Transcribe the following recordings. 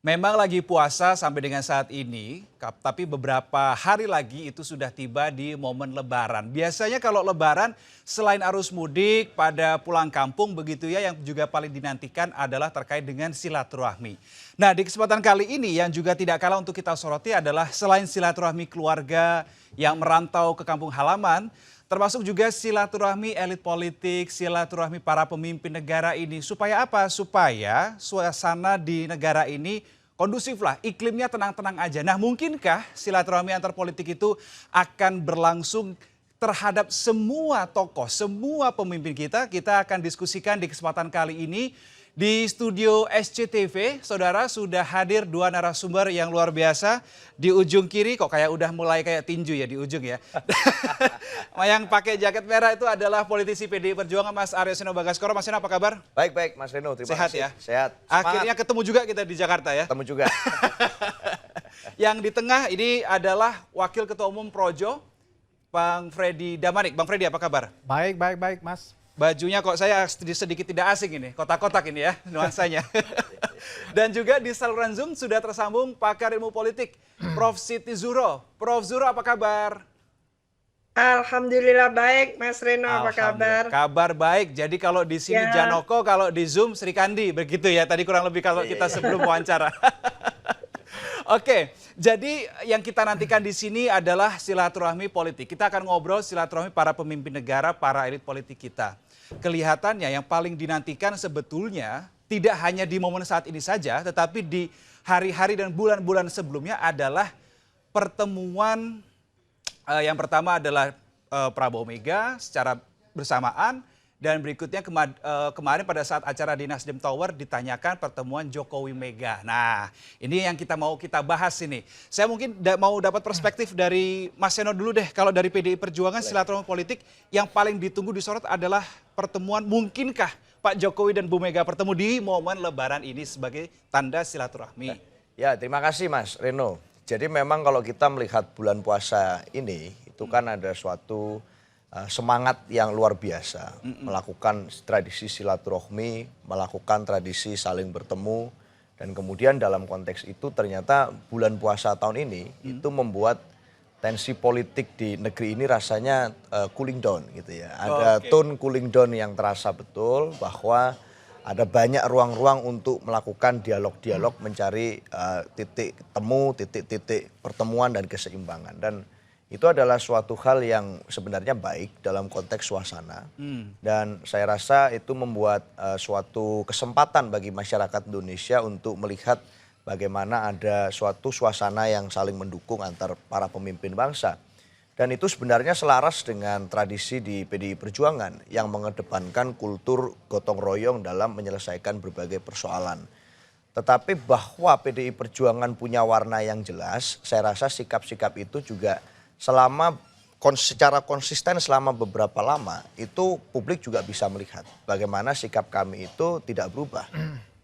Memang lagi puasa sampai dengan saat ini, tapi beberapa hari lagi itu sudah tiba di momen Lebaran. Biasanya kalau Lebaran selain arus mudik pada pulang kampung begitu ya, yang juga paling dinantikan adalah terkait dengan silaturahmi. Nah, di kesempatan kali ini yang juga tidak kalah untuk kita soroti adalah selain silaturahmi keluarga yang merantau ke kampung halaman, termasuk juga silaturahmi elit politik, silaturahmi para pemimpin negara ini. Supaya apa? Supaya suasana di negara ini kondusif lah, iklimnya tenang-tenang aja. Nah, mungkinkah silaturahmi antar politik itu akan berlangsung terhadap semua tokoh, semua pemimpin kita? Kita akan diskusikan di kesempatan kali ini. Di studio SCTV, saudara, sudah hadir dua narasumber yang luar biasa. Di ujung kiri, kok kayak udah mulai kayak tinju ya di ujung ya. Yang pakai jaket merah itu adalah politisi PDI Perjuangan Mas Aryo Seno Bagaskoro. Mas Seno, apa kabar? Baik, Mas Reno, terima Sehat kasih. ya? Sehat. Akhirnya ketemu juga kita di Jakarta ya. Ketemu juga. Yang di tengah ini adalah Wakil Ketua Umum Projo, Bang Freddy Damanik. Bang Freddy, apa kabar? Baik, Mas. Bajunya kok saya sedikit tidak asing ini, kotak-kotak ini ya nuansanya. Dan juga di saluran Zoom sudah tersambung pakar ilmu politik, Prof. Siti Zuro. Prof. Zuro, apa kabar? Alhamdulillah baik, Mas Reno, apa kabar? Kabar baik. Jadi kalau di sini Ya. Janoko, kalau di Zoom Sri Kandi, begitu ya. Tadi kurang lebih kalau kita sebelum wawancara. Oke, jadi yang kita nantikan di sini adalah silaturahmi politik. Kita akan ngobrol silaturahmi para pemimpin negara, para elit politik kita. Kelihatannya yang paling dinantikan sebetulnya tidak hanya di momen saat ini saja, tetapi di hari-hari dan bulan-bulan sebelumnya adalah pertemuan yang pertama adalah Prabowo Mega secara bersamaan. Dan berikutnya kemarin pada saat acara di Nasdem Tower ditanyakan pertemuan Jokowi Mega. Nah, ini yang kita bahas ini. Saya mungkin mau dapat perspektif dari Mas Seno dulu deh. Kalau dari PDI Perjuangan silaturahmi politik yang paling ditunggu disorot adalah pertemuan, mungkinkah Pak Jokowi dan Bu Mega bertemu di momen Lebaran ini sebagai tanda silaturahmi? Ya, terima kasih Mas Reno. Jadi memang kalau kita melihat bulan puasa ini, itu kan ada suatu semangat yang luar biasa, melakukan tradisi silaturahmi, melakukan tradisi saling bertemu, dan kemudian dalam konteks itu ternyata bulan puasa tahun ini itu membuat tensi politik di negeri ini rasanya cooling down gitu ya. Ada tone cooling down yang terasa betul bahwa ada banyak ruang-ruang untuk melakukan dialog-dialog mencari titik temu, titik-titik pertemuan dan keseimbangan. Dan itu adalah suatu hal yang sebenarnya baik dalam konteks suasana. Dan saya rasa itu membuat suatu kesempatan bagi masyarakat Indonesia untuk melihat bagaimana ada suatu suasana yang saling mendukung antar para pemimpin bangsa. Dan itu sebenarnya selaras dengan tradisi di PDI Perjuangan yang mengedepankan kultur gotong royong dalam menyelesaikan berbagai persoalan. Tetapi bahwa PDI Perjuangan punya warna yang jelas, saya rasa sikap-sikap itu juga secara konsisten selama beberapa lama itu publik juga bisa melihat bagaimana sikap kami itu tidak berubah.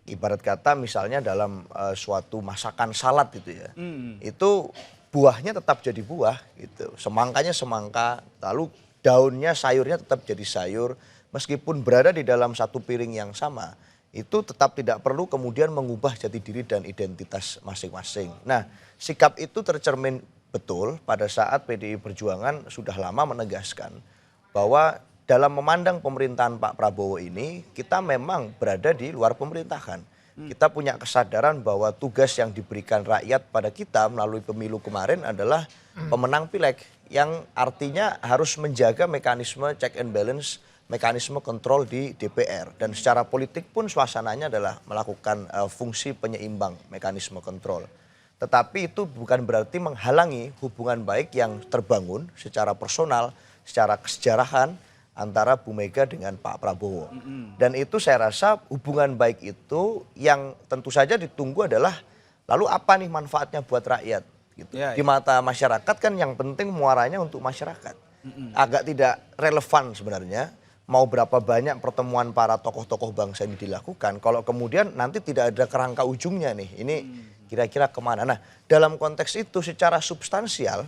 Ibarat kata misalnya dalam suatu masakan salad gitu ya, itu buahnya tetap jadi buah gitu, semangkanya semangka, lalu daunnya sayurnya tetap jadi sayur, meskipun berada di dalam satu piring yang sama, itu tetap tidak perlu kemudian mengubah jati diri dan identitas masing-masing. Nah, sikap itu tercermin betul pada saat PDI Perjuangan sudah lama menegaskan bahwa dalam memandang pemerintahan Pak Prabowo ini kita memang berada di luar pemerintahan. Kita punya kesadaran bahwa tugas yang diberikan rakyat pada kita melalui pemilu kemarin adalah pemenang pileg yang artinya harus menjaga mekanisme check and balance, mekanisme kontrol di DPR. Dan secara politik pun suasananya adalah melakukan fungsi penyeimbang mekanisme kontrol. Tetapi itu bukan berarti menghalangi hubungan baik yang terbangun secara personal, secara kesejarahan antara Bu Mega dengan Pak Prabowo. Dan itu saya rasa hubungan baik itu yang tentu saja ditunggu adalah lalu apa nih manfaatnya buat rakyat. Gitu. Di mata masyarakat kan yang penting muaranya untuk masyarakat. Agak tidak relevan sebenarnya mau berapa banyak pertemuan para tokoh-tokoh bangsa ini dilakukan. Kalau kemudian nanti tidak ada kerangka ujungnya nih, ini kira-kira kemana. Nah, dalam konteks itu secara substansial,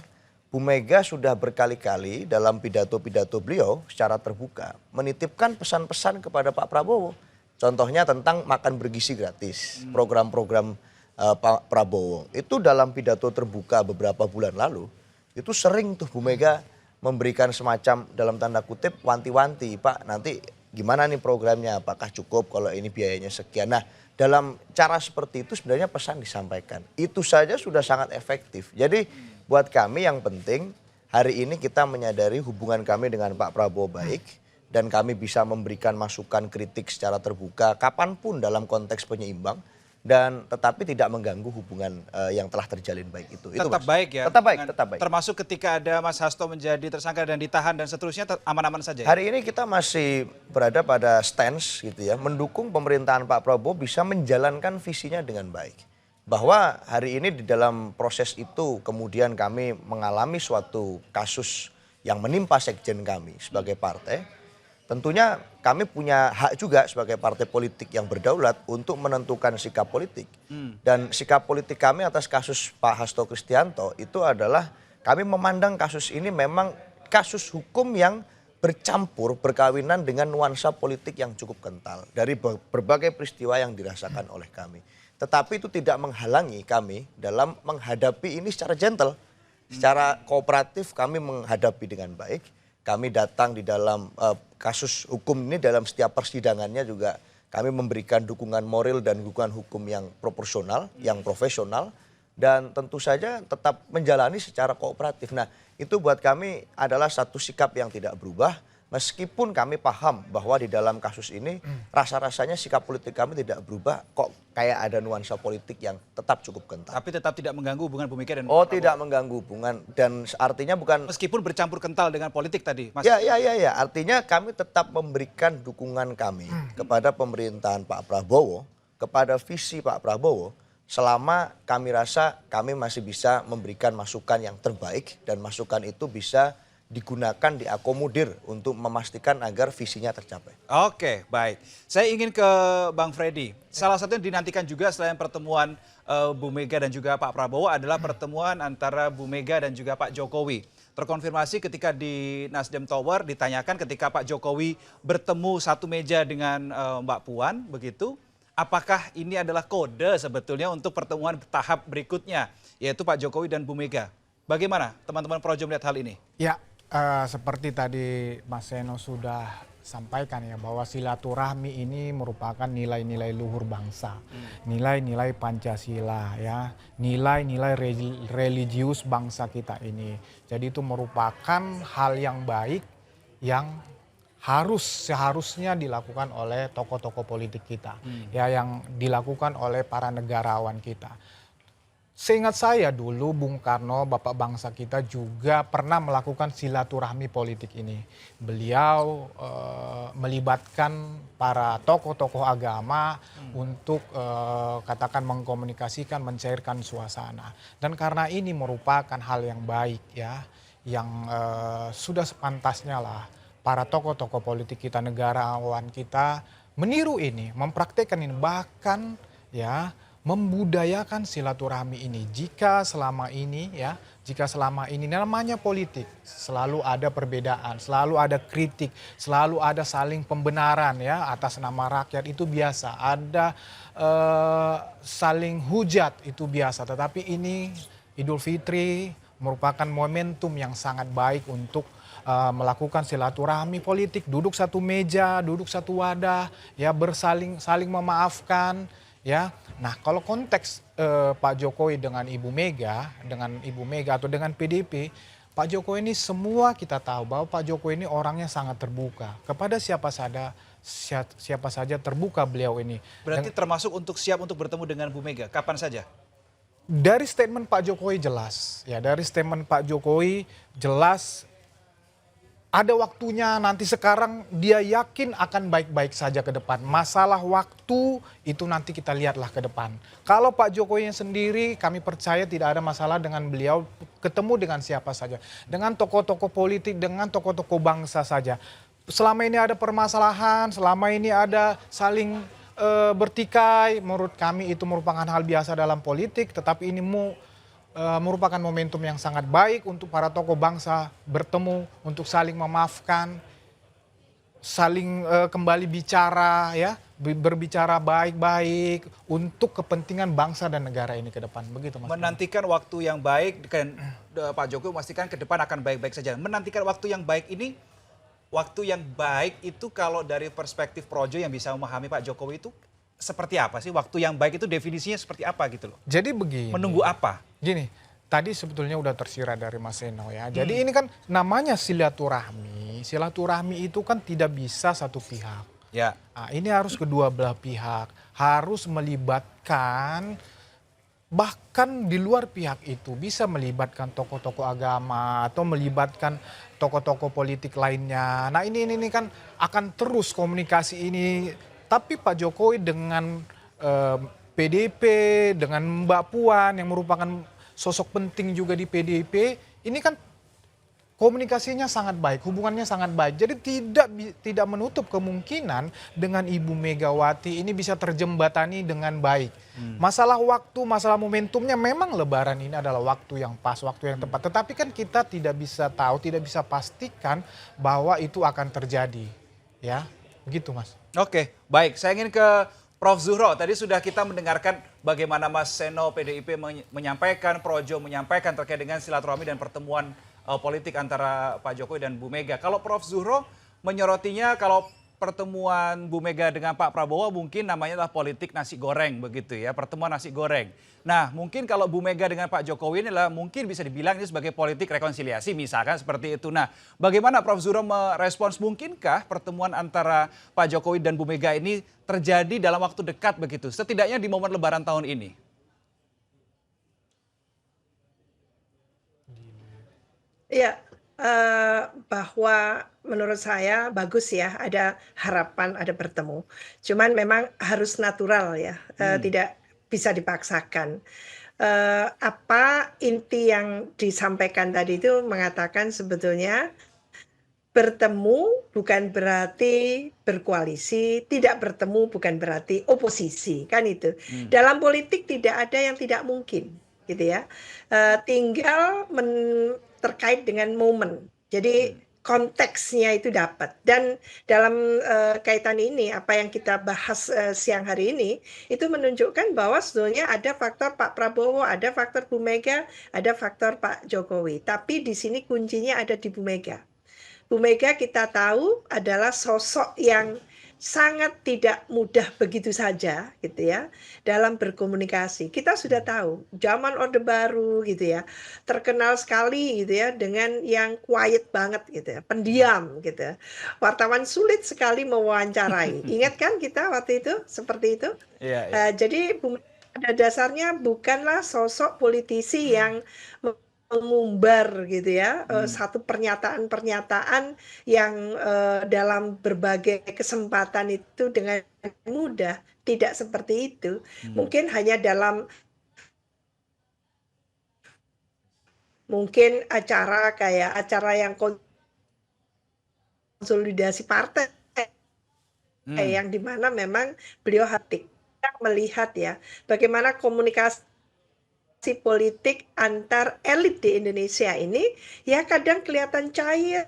Bu Mega sudah berkali-kali dalam pidato-pidato beliau secara terbuka menitipkan pesan-pesan kepada Pak Prabowo. Contohnya tentang makan bergizi gratis, program-program Pak Prabowo. Itu dalam pidato terbuka beberapa bulan lalu, itu sering tuh Bu Mega memberikan semacam dalam tanda kutip wanti-wanti, Pak nanti gimana nih programnya, apakah cukup kalau ini biayanya sekian. Nah dalam cara seperti itu sebenarnya pesan disampaikan. Itu saja sudah sangat efektif. Jadi buat kami yang penting hari ini kita menyadari hubungan kami dengan Pak Prabowo baik. Dan kami bisa memberikan masukan kritik secara terbuka kapanpun dalam konteks penyeimbang. Dan tetapi tidak mengganggu hubungan yang telah terjalin baik itu. Tetap baik ya? Tetap baik, tetap baik. Termasuk ketika ada Mas Hasto menjadi tersangka dan ditahan dan seterusnya aman-aman saja ya? Hari ini kita masih berada pada stance gitu ya, mendukung pemerintahan Pak Prabowo bisa menjalankan visinya dengan baik. Bahwa hari ini di dalam proses itu kemudian kami mengalami suatu kasus yang menimpa sekjen kami sebagai partai. Tentunya kami punya hak juga sebagai partai politik yang berdaulat untuk menentukan sikap politik. Dan sikap politik kami atas kasus Pak Hasto Kristianto itu adalah kami memandang kasus ini memang kasus hukum yang bercampur berkawinan dengan nuansa politik yang cukup kental. Dari berbagai peristiwa yang dirasakan oleh kami. Tetapi itu tidak menghalangi kami dalam menghadapi ini secara gentle. Secara kooperatif kami menghadapi dengan baik. Kami datang di dalam kasus hukum ini dalam setiap persidangannya juga kami memberikan dukungan moral dan dukungan hukum yang proporsional, yang profesional dan tentu saja tetap menjalani secara kooperatif. Nah itu buat kami adalah satu sikap yang tidak berubah meskipun kami paham bahwa di dalam kasus ini rasa-rasanya sikap politik kami tidak berubah kok kayak ada nuansa politik yang tetap cukup kental. Tapi tetap tidak mengganggu hubungan Bu Mega dan Oh Prabowo. tidak mengganggu hubungan dan artinya bukan. Meskipun bercampur kental dengan politik tadi Mas. Ya artinya kami tetap memberikan dukungan kami kepada pemerintahan Pak Prabowo, kepada visi Pak Prabowo selama kami rasa kami masih bisa memberikan masukan yang terbaik dan masukan itu bisa digunakan, diakomodir untuk memastikan agar visinya tercapai. Oke, baik. Saya ingin ke Bang Freddy. Salah satu yang dinantikan juga selain pertemuan Bu Mega dan juga Pak Prabowo adalah pertemuan antara Bu Mega dan juga Pak Jokowi. Terkonfirmasi ketika di Nasdem Tower ditanyakan ketika Pak Jokowi bertemu satu meja dengan Mbak Puan, begitu. Apakah ini adalah kode sebetulnya untuk pertemuan tahap berikutnya, yaitu Pak Jokowi dan Bu Mega? Bagaimana teman-teman Projo melihat hal ini? Ya, seperti tadi Mas Seno sudah sampaikan ya bahwa silaturahmi ini merupakan nilai-nilai luhur bangsa, nilai-nilai Pancasila ya, nilai-nilai religius bangsa kita ini. Jadi itu merupakan hal yang baik yang seharusnya dilakukan oleh tokoh-tokoh politik kita, ya yang dilakukan oleh para negarawan kita. Seingat saya dulu Bung Karno, Bapak bangsa kita juga pernah melakukan silaturahmi politik ini. Beliau melibatkan para tokoh-tokoh agama untuk katakan mengkomunikasikan, mencairkan suasana. Dan karena ini merupakan hal yang baik ya, yang sudah sepantasnya lah para tokoh-tokoh politik kita, negarawan kita meniru ini, mempraktekkan ini, bahkan ya membudayakan silaturahmi ini. Jika selama ini namanya politik, selalu ada perbedaan, selalu ada kritik, selalu ada saling pembenaran ya atas nama rakyat, itu biasa. Ada saling hujat, itu biasa. Tetapi ini Idul Fitri merupakan momentum yang sangat baik untuk melakukan silaturahmi politik, duduk satu meja, duduk satu wadah, ya saling memaafkan, ya. Nah, kalau konteks Pak Jokowi dengan Ibu Mega atau dengan PDIP, Pak Jokowi ini semua kita tahu bahwa Pak Jokowi ini orangnya sangat terbuka kepada siapa saja terbuka beliau ini. Berarti termasuk siap untuk bertemu dengan Bu Mega kapan saja? Dari statement Pak Jokowi jelas, ya dari statement Pak Jokowi jelas. Ada waktunya nanti, sekarang dia yakin akan baik-baik saja ke depan. Masalah waktu itu nanti kita lihatlah ke depan. Kalau Pak Jokowi sendiri kami percaya tidak ada masalah dengan beliau ketemu dengan siapa saja. Dengan tokoh-tokoh politik, dengan tokoh-tokoh bangsa saja. Selama ini ada permasalahan, selama ini ada saling bertikai, menurut kami itu merupakan hal biasa dalam politik. Tetapi ini merupakan momentum yang sangat baik untuk para tokoh bangsa bertemu untuk saling memaafkan. saling kembali bicara ya, berbicara baik-baik untuk kepentingan bangsa dan negara ini ke depan. Begitu Mas. Menantikan waktu yang baik, kan Pak Jokowi memastikan ke depan akan baik-baik saja. Menantikan waktu yang baik ini, waktu yang baik itu kalau dari perspektif Projo yang bisa memahami Pak Jokowi itu seperti apa sih? Waktu yang baik itu definisinya seperti apa gitu loh? Jadi begini. Menunggu apa? Gini, tadi sebetulnya udah tersirat dari Mas Seno ya. Jadi ini kan namanya silaturahmi. Silaturahmi itu kan tidak bisa satu pihak. Ya. Nah, ini harus kedua belah pihak. Harus melibatkan, bahkan di luar pihak itu bisa melibatkan tokoh-tokoh agama atau melibatkan tokoh-tokoh politik lainnya. Nah ini kan akan terus komunikasi ini. Tapi Pak Jokowi dengan PDIP, dengan Mbak Puan yang merupakan sosok penting juga di PDIP, ini kan komunikasinya sangat baik, hubungannya sangat baik. Jadi tidak menutup kemungkinan dengan Ibu Megawati ini bisa terjembatani dengan baik. Masalah waktu, masalah momentumnya memang Lebaran ini adalah waktu yang pas, waktu yang tepat. Tetapi kan kita tidak bisa tahu, tidak bisa pastikan bahwa itu akan terjadi. Ya, begitu Mas. Oke, baik. Saya ingin ke Prof. Zuhro. Tadi sudah kita mendengarkan bagaimana Mas Seno PDIP menyampaikan, Projo menyampaikan terkait dengan silaturahmi dan pertemuan politik antara Pak Jokowi dan Bu Mega. Kalau Prof. Zuhro menyorotinya kalau pertemuan Bu Mega dengan Pak Prabowo mungkin namanya adalah politik nasi goreng begitu ya, pertemuan nasi goreng. Nah mungkin kalau Bu Mega dengan Pak Jokowi ini adalah mungkin bisa dibilang ini sebagai politik rekonsiliasi misalkan seperti itu. Nah bagaimana Prof. Zuhro merespons, mungkinkah pertemuan antara Pak Jokowi dan Bu Mega ini terjadi dalam waktu dekat begitu, setidaknya di momen Lebaran tahun ini? Iya, bahwa menurut saya bagus ya ada harapan ada bertemu. Cuman memang harus natural ya, tidak bisa dipaksakan. Apa inti yang disampaikan tadi itu mengatakan sebetulnya bertemu bukan berarti berkoalisi, tidak bertemu bukan berarti oposisi, kan itu. Dalam politik tidak ada yang tidak mungkin, gitu ya. Tinggal terkait dengan momen. Jadi konteksnya itu dapat. Dan dalam kaitan ini, apa yang kita bahas siang hari ini, itu menunjukkan bahwa sebetulnya ada faktor Pak Prabowo, ada faktor Bu Mega, ada faktor Pak Jokowi. Tapi di sini kuncinya ada di Bu Mega. Bu Mega kita tahu adalah sosok yang sangat tidak mudah begitu saja gitu ya dalam berkomunikasi. Kita sudah tahu zaman Orde Baru gitu ya, terkenal sekali gitu ya dengan yang quiet banget gitu ya, pendiam gitu. Wartawan sulit sekali mewawancarai. Ingat kan kita waktu itu seperti itu? Iya. Jadi pada dasarnya bukanlah sosok politisi yang mengumbar gitu ya, satu pernyataan-pernyataan yang dalam berbagai kesempatan itu dengan mudah, tidak seperti itu. Mungkin hanya dalam mungkin acara kayak acara yang konsolidasi partai, yang dimana memang beliau melihat ya bagaimana komunikasi politik antar elit di Indonesia ini ya kadang kelihatan cair,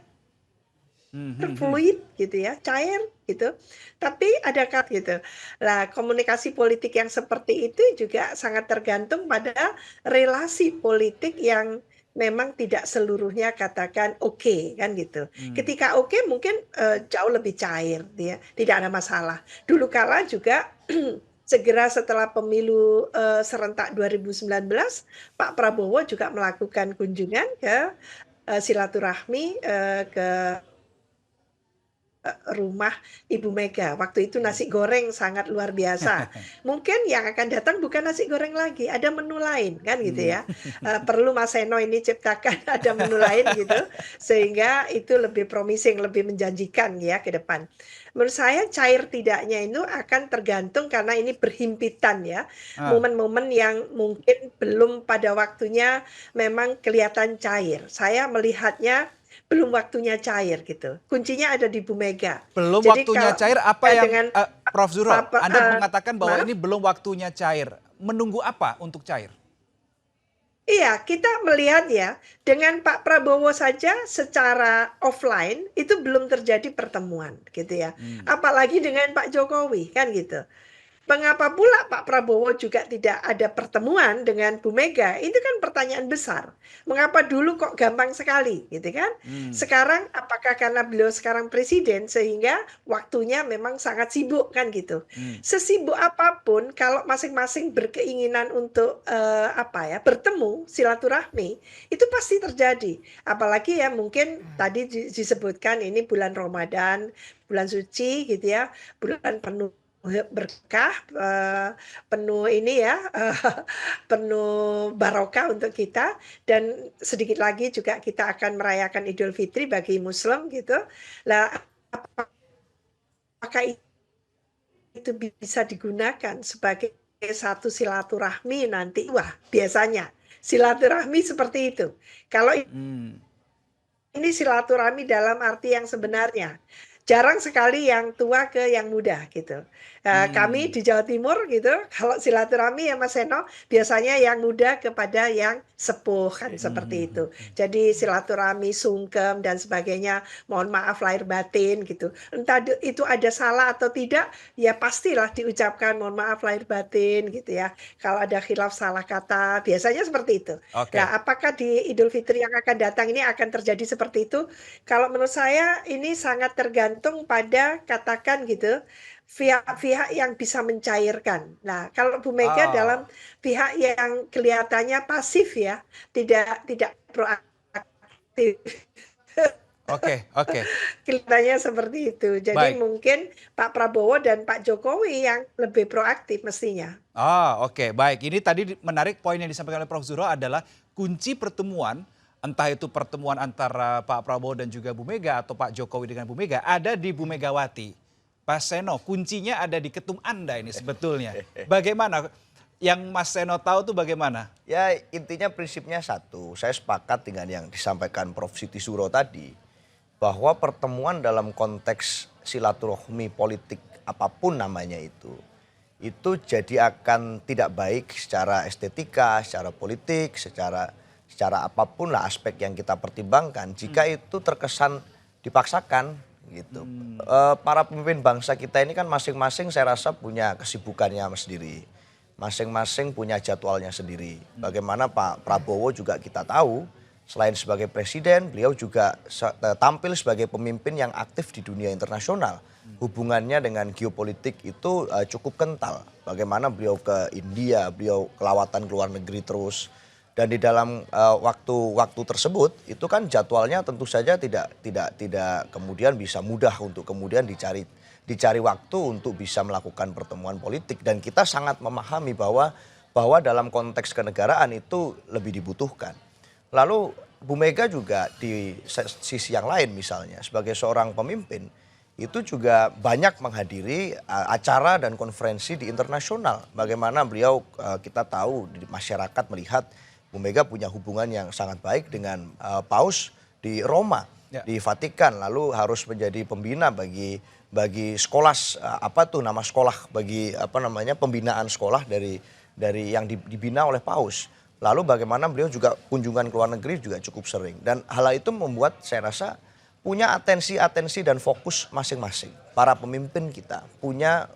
fluid gitu ya, cair gitu. Tapi ada gitu. Lah komunikasi politik yang seperti itu juga sangat tergantung pada relasi politik yang memang tidak seluruhnya katakan oke, kan gitu. Ketika oke mungkin jauh lebih cair, ya, tidak ada masalah. Dulu kala juga segera setelah pemilu serentak 2019, Pak Prabowo juga melakukan kunjungan ke silaturahmi ke rumah Ibu Mega. Waktu itu nasi goreng sangat luar biasa. Mungkin yang akan datang bukan nasi goreng lagi, ada menu lain kan gitu ya. Perlu Mas Seno ini ciptakan ada menu lain gitu, sehingga itu lebih promising, lebih menjanjikan ya ke depan. Menurut saya cair tidaknya itu akan tergantung karena ini berhimpitan ya. Momen-momen yang mungkin belum pada waktunya memang kelihatan cair. Saya melihatnya belum waktunya cair gitu. Kuncinya ada di Bu Mega. Belum Jadi waktunya kalau cair apa yang dengan Prof. Zuhro, Anda mengatakan bahwa maaf? ini belum waktunya cair. Menunggu apa untuk cair? Iya, kita melihat ya, dengan Pak Prabowo saja secara offline itu belum terjadi pertemuan gitu ya. Hmm. Apalagi dengan Pak Jokowi kan gitu. Mengapa pula Pak Prabowo juga tidak ada pertemuan dengan Bu Mega? Itu kan pertanyaan besar. Mengapa dulu kok gampang sekali, gitu kan? Hmm. Sekarang apakah karena beliau sekarang presiden sehingga waktunya memang sangat sibuk kan gitu. Hmm. Sesibuk apapun kalau masing-masing berkeinginan untuk apa ya, bertemu, silaturahmi, itu pasti terjadi. Apalagi ya mungkin tadi disebutkan ini bulan Ramadan, bulan suci gitu ya, bulan penuh berkah, penuh ini ya, penuh barokah untuk kita dan sedikit lagi juga kita akan merayakan Idul Fitri bagi Muslim gitu. Lah apakah itu bisa digunakan sebagai satu silaturahmi nanti? Wah, biasanya silaturahmi seperti itu. Kalau Hmm. ini silaturahmi dalam arti yang sebenarnya. Jarang sekali yang tua ke yang muda gitu. Kami Hmm. di Jawa Timur gitu, kalau silaturahmi ya Mas Seno, biasanya yang muda kepada yang sepuh kan Hmm. seperti Hmm. itu. Jadi silaturahmi sungkem dan sebagainya, mohon maaf lahir batin gitu. Entah itu ada salah atau tidak, ya pastilah diucapkan mohon maaf lahir batin gitu ya. Kalau ada khilaf salah kata, biasanya seperti itu. Oke. Nah, apakah di Idul Fitri yang akan datang ini akan terjadi seperti itu? Kalau menurut saya ini sangat tergantung pada katakan gitu, pihak-pihak yang bisa mencairkan. Nah, kalau Bu Mega Oh. dalam pihak yang kelihatannya pasif ya, tidak proaktif. Oke, oke. Kelihatannya seperti itu. Jadi Baik. mungkin Pak Prabowo dan Pak Jokowi yang lebih proaktif mestinya. Oh, oke, baik. Ini tadi menarik poin yang disampaikan oleh Prof. Zuro adalah kunci pertemuan, entah itu pertemuan antara Pak Prabowo dan juga Bu Mega atau Pak Jokowi dengan Bu Mega, ada di Bu Megawati. Pak Seno, kuncinya ada di ketum Anda ini sebetulnya. Bagaimana? Yang Mas Seno tahu tuh bagaimana? Ya intinya prinsipnya satu, saya sepakat dengan yang disampaikan Prof. Siti Suro tadi, bahwa pertemuan dalam konteks silaturahmi politik apapun namanya itu jadi akan tidak baik secara estetika, secara politik, secara apapun lah aspek yang kita pertimbangkan jika itu terkesan dipaksakan gitu. Para pemimpin bangsa kita ini kan masing-masing saya rasa punya kesibukannya sendiri. Masing-masing punya jadwalnya sendiri. Bagaimana Pak Prabowo juga kita tahu, selain sebagai presiden, beliau juga tampil sebagai pemimpin yang aktif di dunia internasional. Hubungannya dengan geopolitik itu cukup kental. Bagaimana beliau ke India, beliau kelawatan ke luar negeri terus. Dan di dalam waktu tersebut itu kan jadwalnya tentu saja tidak kemudian bisa mudah untuk kemudian dicari waktu untuk bisa melakukan pertemuan politik, dan kita sangat memahami bahwa dalam konteks kenegaraan itu lebih dibutuhkan. Lalu Bu Mega juga di sisi yang lain misalnya sebagai seorang pemimpin itu juga banyak menghadiri acara dan konferensi di internasional. Bagaimana beliau kita tahu di masyarakat melihat Bu Mega punya hubungan yang sangat baik dengan Paus di Roma, Ya. di Vatikan, lalu harus menjadi pembina bagi sekolah nama sekolah bagi pembinaan sekolah dari yang dibina oleh Paus. Lalu bagaimana beliau juga kunjungan ke luar negeri juga cukup sering, dan hal itu membuat saya rasa punya atensi dan fokus masing-masing. Para pemimpin kita punya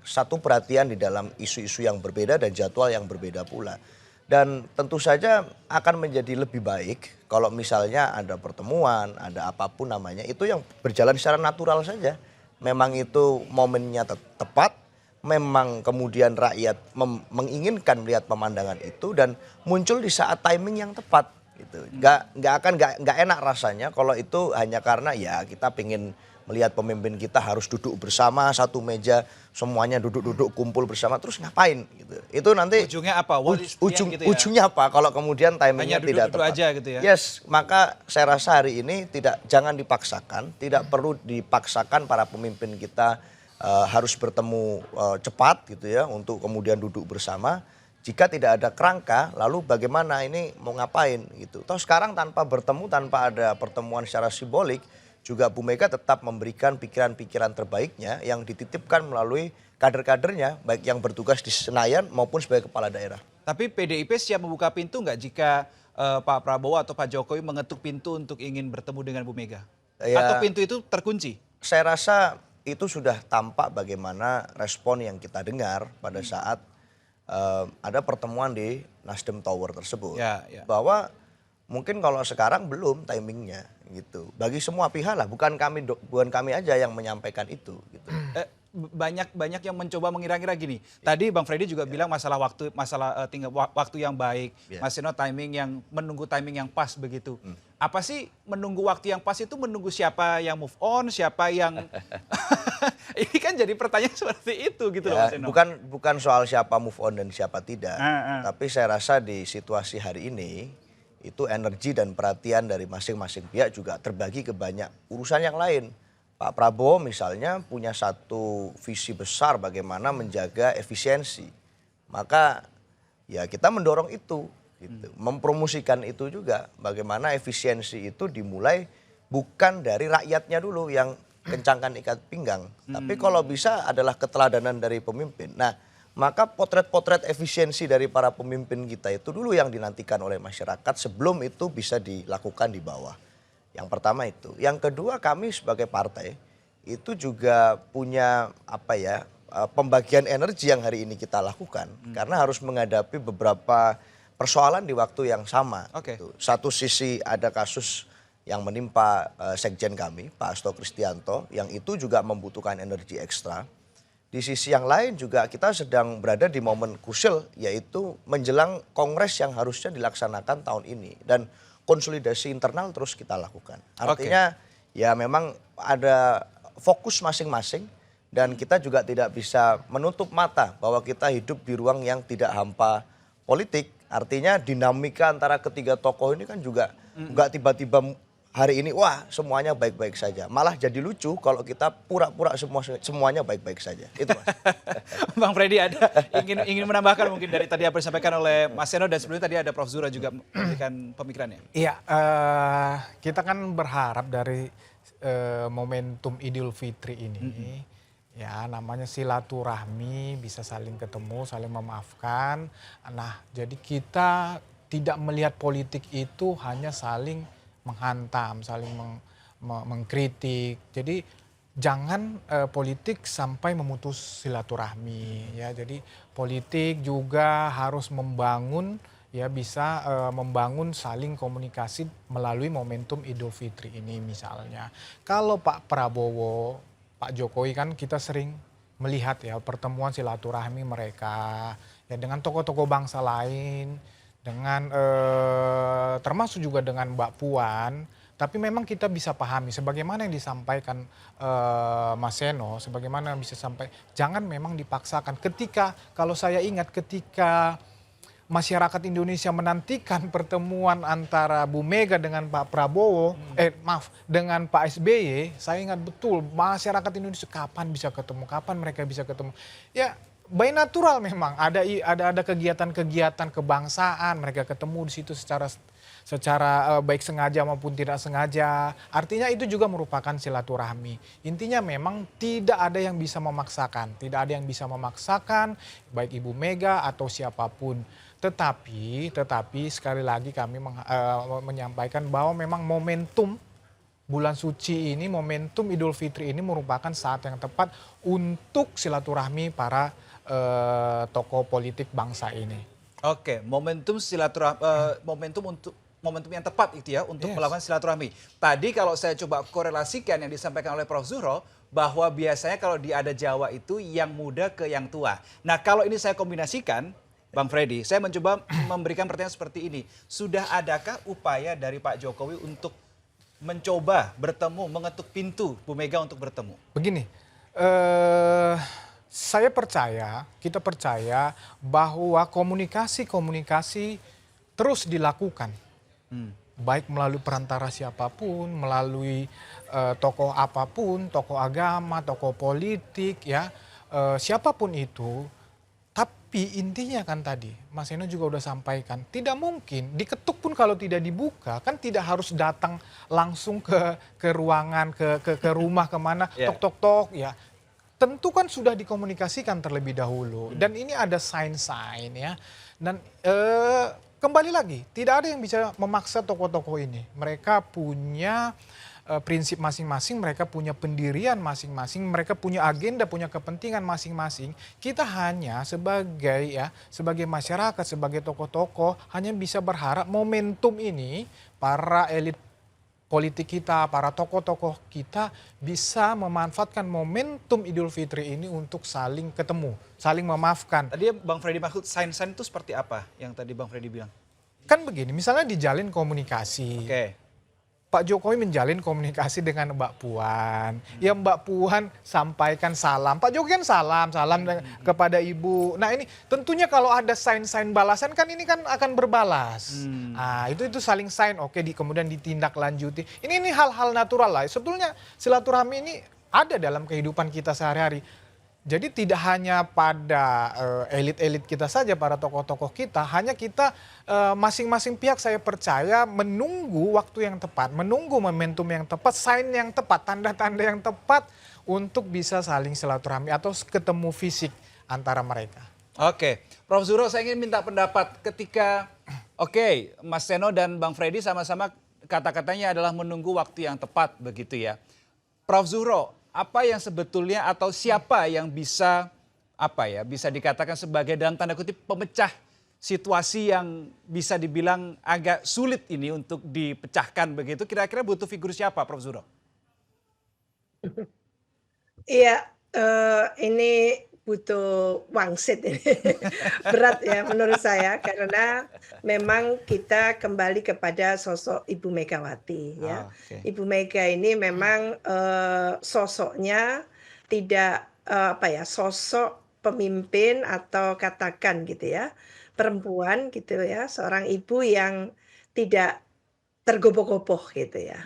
satu perhatian di dalam isu-isu yang berbeda dan jadwal yang berbeda pula. Dan tentu saja akan menjadi lebih baik kalau misalnya ada pertemuan, ada apapun namanya, itu yang berjalan secara natural saja. Memang itu momennya tepat, memang kemudian rakyat menginginkan melihat pemandangan itu dan muncul di saat timing yang tepat gitu. Nggak enak rasanya kalau itu hanya karena ya kita pengen melihat pemimpin kita harus duduk bersama satu meja, semuanya duduk kumpul bersama, terus ngapain gitu. Itu nanti Ujungnya apa? What is the end gitu ya? ujungnya apa kalau kemudian timingnya Hanya tidak duduk-duduk tepat. aja gitu ya? Yes, maka saya rasa hari ini jangan dipaksakan, tidak perlu dipaksakan para pemimpin kita harus bertemu cepat gitu ya untuk kemudian duduk bersama. Jika tidak ada kerangka, lalu bagaimana ini mau ngapain gitu. Toh sekarang tanpa bertemu, tanpa ada pertemuan secara simbolik, juga Bu Mega tetap memberikan pikiran-pikiran terbaiknya yang dititipkan melalui kader-kadernya, baik yang bertugas di Senayan maupun sebagai kepala daerah. Tapi PDIP siap membuka pintu nggak jika Pak Prabowo atau Pak Jokowi mengetuk pintu untuk ingin bertemu dengan Bu Mega? Ya, Atau pintu itu terkunci? saya rasa itu sudah tampak bagaimana respon yang kita dengar pada saat ada pertemuan di Nasdem Tower tersebut. Ya, ya. Bahwa mungkin kalau sekarang belum timingnya gitu. Bagi semua pihak lah, bukan kami aja yang menyampaikan itu gitu. Banyak yang mencoba mengira-ngira gini. Tadi Bang Freddy juga bilang masalah waktu, tinggal waktu yang baik. Mas Seno menunggu timing yang pas begitu. Apa sih menunggu waktu yang pas itu, menunggu siapa yang move on, siapa yang ini kan jadi pertanyaan seperti itu gitu loh Mas Seno. Bukan soal siapa move on dan siapa tidak. Tapi saya rasa di situasi hari ini itu energi dan perhatian dari masing-masing pihak juga terbagi ke banyak urusan yang lain. Pak Prabowo misalnya punya satu visi besar bagaimana menjaga efisiensi. Maka ya kita mendorong itu, gitu. Mempromosikan itu juga. Bagaimana efisiensi itu dimulai bukan dari rakyatnya dulu yang kencangkan ikat pinggang. Tapi kalau bisa adalah keteladanan dari pemimpin. Nah, maka potret-potret efisiensi dari para pemimpin kita itu dulu yang dinantikan oleh masyarakat sebelum itu bisa dilakukan di bawah. Yang pertama itu. Yang kedua, kami sebagai partai itu juga punya pembagian energi yang hari ini kita lakukan. Karena harus menghadapi beberapa persoalan di waktu yang sama. Gitu. Satu sisi ada kasus yang menimpa sekjen kami, Pak Hasto Kristianto, yang itu juga membutuhkan energi ekstra. Di sisi yang lain juga kita sedang berada di momen krusial, yaitu menjelang kongres yang harusnya dilaksanakan tahun ini. Dan konsolidasi internal terus kita lakukan. Artinya ya memang ada fokus masing-masing dan kita juga tidak bisa menutup mata bahwa kita hidup di ruang yang tidak hampa politik. Artinya dinamika antara ketiga tokoh ini kan juga nggak tiba-tiba hari ini wah semuanya baik-baik saja. Malah jadi lucu kalau kita pura-pura semuanya baik-baik saja. Itu Mas. Bang Freddy ada ingin menambahkan mungkin dari tadi apa yang disampaikan oleh Mas Seno dan sebelumnya tadi ada Prof Zura juga memberikan pemikirannya. Iya, kita kan berharap dari momentum Idul Fitri ini, ya namanya silaturahmi, bisa saling ketemu, saling memaafkan. Nah, jadi kita tidak melihat politik itu hanya saling menghantam, saling mengkritik. Jadi jangan politik sampai memutus silaturahmi ya. Jadi politik juga harus membangun ya, bisa membangun saling komunikasi melalui momentum Idul Fitri ini misalnya. Kalau Pak Prabowo, Pak Jokowi kan kita sering melihat ya pertemuan silaturahmi mereka ya dengan tokoh-tokoh bangsa lain, dengan termasuk juga dengan Mbak Puan. Tapi memang kita bisa pahami sebagaimana yang disampaikan Mas Seno, sebagaimana yang bisa sampai, jangan memang dipaksakan. Kalau saya ingat ketika masyarakat Indonesia menantikan pertemuan antara Bu Mega dengan Pak Prabowo, dengan Pak SBY, saya ingat betul masyarakat Indonesia kapan bisa ketemu, kapan mereka bisa ketemu. Ya, by natural memang ada kegiatan-kegiatan kebangsaan, mereka ketemu di situ secara baik sengaja maupun tidak sengaja. Artinya itu juga merupakan silaturahmi. Intinya memang tidak ada yang bisa memaksakan, baik Ibu Mega atau siapapun. Tetapi sekali lagi kami menyampaikan bahwa memang momentum bulan suci ini, momentum Idul Fitri ini merupakan saat yang tepat untuk silaturahmi para tokoh politik bangsa ini. Oke, momentum momentum yang tepat itu ya untuk melakukan silaturahmi. Tadi kalau saya coba korelasikan yang disampaikan oleh Prof Zuro, bahwa biasanya kalau di adat Jawa itu yang muda ke yang tua. Nah, kalau ini saya kombinasikan, Bang Freddy, saya mencoba memberikan pertanyaan seperti ini. Sudah adakah upaya dari Pak Jokowi untuk mencoba bertemu, mengetuk pintu Bu Mega untuk bertemu? Begini, kita percaya bahwa komunikasi terus dilakukan. Baik melalui perantara siapapun, melalui tokoh apapun, tokoh agama, tokoh politik, ya siapapun itu. Tapi intinya kan tadi, Mas Seno juga udah sampaikan, tidak mungkin diketuk pun kalau tidak dibuka, kan tidak harus datang langsung ke ruangan, ke rumah kemana, tok ya. tentu kan sudah dikomunikasikan terlebih dahulu dan ini ada sign-sign ya. Dan kembali lagi, tidak ada yang bisa memaksa tokoh-tokoh ini. Mereka punya prinsip masing-masing, mereka punya pendirian masing-masing, mereka punya agenda, punya kepentingan masing-masing. Kita hanya sebagai masyarakat, sebagai tokoh-tokoh hanya bisa berharap momentum ini para elit politik kita, para tokoh-tokoh kita bisa memanfaatkan momentum Idul Fitri ini untuk saling ketemu, saling memaafkan. Tadi Bang Freddy maksud sign-sign itu seperti apa yang tadi Bang Freddy bilang? Kan begini, misalnya dijalin komunikasi. Oke. Pak Jokowi menjalin komunikasi dengan Mbak Puan. Ya Mbak Puan sampaikan salam. Pak Jokowi kan salam kepada Ibu. Nah ini tentunya kalau ada sign-sign balasan kan ini kan akan berbalas. Nah, itu saling sign, oke, kemudian ditindaklanjuti. Ini hal-hal natural lah. Sebetulnya silaturahmi ini ada dalam kehidupan kita sehari-hari. Jadi tidak hanya pada elit-elit kita saja, para tokoh-tokoh kita, hanya kita masing-masing pihak saya percaya menunggu waktu yang tepat, menunggu momentum yang tepat, sign yang tepat, tanda-tanda yang tepat untuk bisa saling silaturahmi atau ketemu fisik antara mereka. Oke, Prof. Zuhro, saya ingin minta pendapat ketika, Mas Seno dan Bang Freddy sama-sama kata-katanya adalah menunggu waktu yang tepat begitu ya. Prof. Zuhro, apa yang sebetulnya atau siapa yang bisa bisa dikatakan sebagai dalam tanda kutip pemecah situasi yang bisa dibilang agak sulit ini untuk dipecahkan begitu, kira-kira butuh figur siapa, Prof. Zuhro? Iya, ini butuh wangsit ini. Berat ya menurut saya karena memang kita kembali kepada sosok Ibu Megawati ya. Ibu Mega ini memang sosoknya tidak sosok pemimpin atau katakan gitu ya, perempuan gitu ya, seorang ibu yang tidak tergopoh-gopoh gitu ya.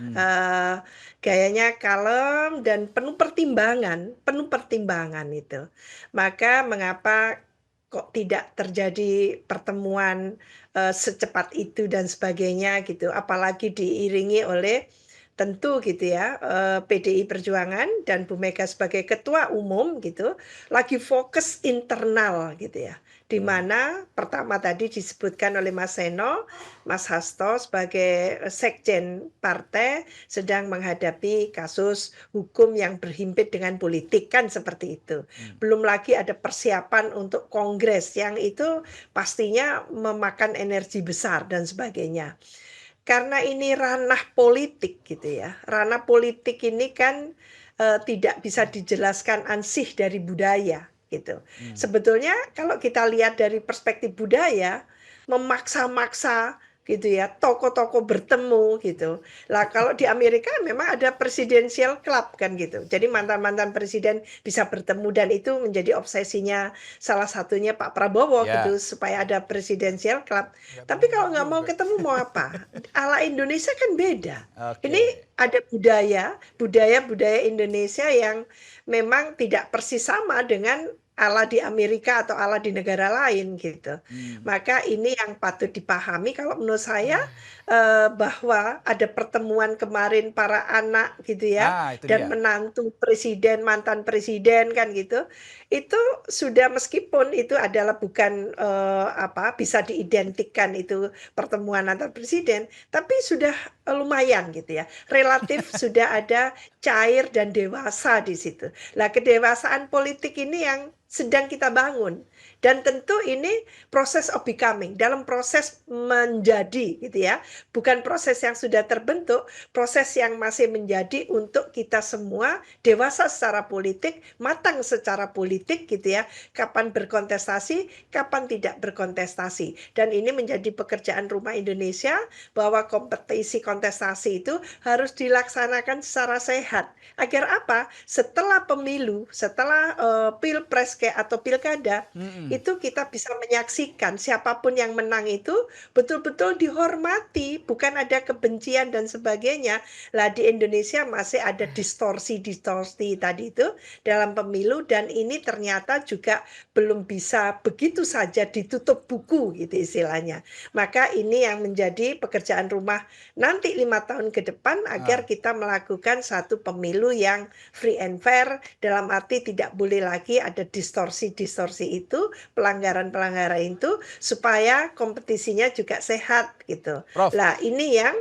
Gayanya kalem dan penuh pertimbangan itu. Maka mengapa kok tidak terjadi pertemuan secepat itu dan sebagainya gitu. Apalagi diiringi oleh tentu gitu ya, PDI Perjuangan dan Bu Mega sebagai ketua umum gitu, lagi fokus internal gitu ya. Di mana pertama tadi disebutkan oleh Mas Seno, Mas Hasto sebagai sekjen partai sedang menghadapi kasus hukum yang berhimpit dengan politik kan seperti itu. Belum lagi ada persiapan untuk kongres yang itu pastinya memakan energi besar dan sebagainya. Karena ini ranah politik gitu ya. Ranah politik ini kan tidak bisa dijelaskan ansih dari budaya gitu. Sebetulnya kalau kita lihat dari perspektif budaya, memaksa-maksa gitu ya, tokoh-tokoh bertemu gitu. Lah kalau di Amerika memang ada presidential club kan gitu. Jadi mantan-mantan presiden bisa bertemu dan itu menjadi obsesinya salah satunya Pak Prabowo gitu supaya ada presidential club. Tapi kalau nggak mau ketemu mau apa? Ala Indonesia kan beda. Ini ada budaya Indonesia yang memang tidak persis sama dengan ala di Amerika atau ala di negara lain gitu. Maka ini yang patut dipahami kalau menurut saya bahwa ada pertemuan kemarin para anak gitu ya dan menantu presiden, mantan presiden kan gitu. Itu sudah meskipun itu adalah bukan bisa diidentikan itu pertemuan antar presiden, tapi sudah lumayan gitu ya. Relatif sudah ada cair dan dewasa di situ. Lah kedewasaan politik ini yang sedang kita bangun dan tentu ini proses of becoming, dalam proses menjadi gitu ya, bukan proses yang sudah terbentuk, proses yang masih menjadi untuk kita semua dewasa secara politik, matang secara politik gitu ya, kapan berkontestasi, kapan tidak berkontestasi. Dan ini menjadi pekerjaan rumah Indonesia bahwa kompetisi kontestasi itu harus dilaksanakan secara sehat. Agar apa? Setelah pemilu, setelah pilpres atau pilkada, itu kita bisa menyaksikan siapapun yang menang itu betul-betul dihormati, bukan ada kebencian dan sebagainya. Lah di Indonesia masih ada distorsi tadi itu dalam pemilu dan ini ternyata juga belum bisa begitu saja ditutup buku gitu istilahnya. Maka ini yang menjadi pekerjaan rumah nanti 5 tahun ke depan agar kita melakukan satu pemilu yang free and fair, dalam arti tidak boleh lagi ada distorsi-distorsi itu, pelanggaran-pelanggaran itu, supaya kompetisinya juga sehat gitu. Prof, Nah, ini yang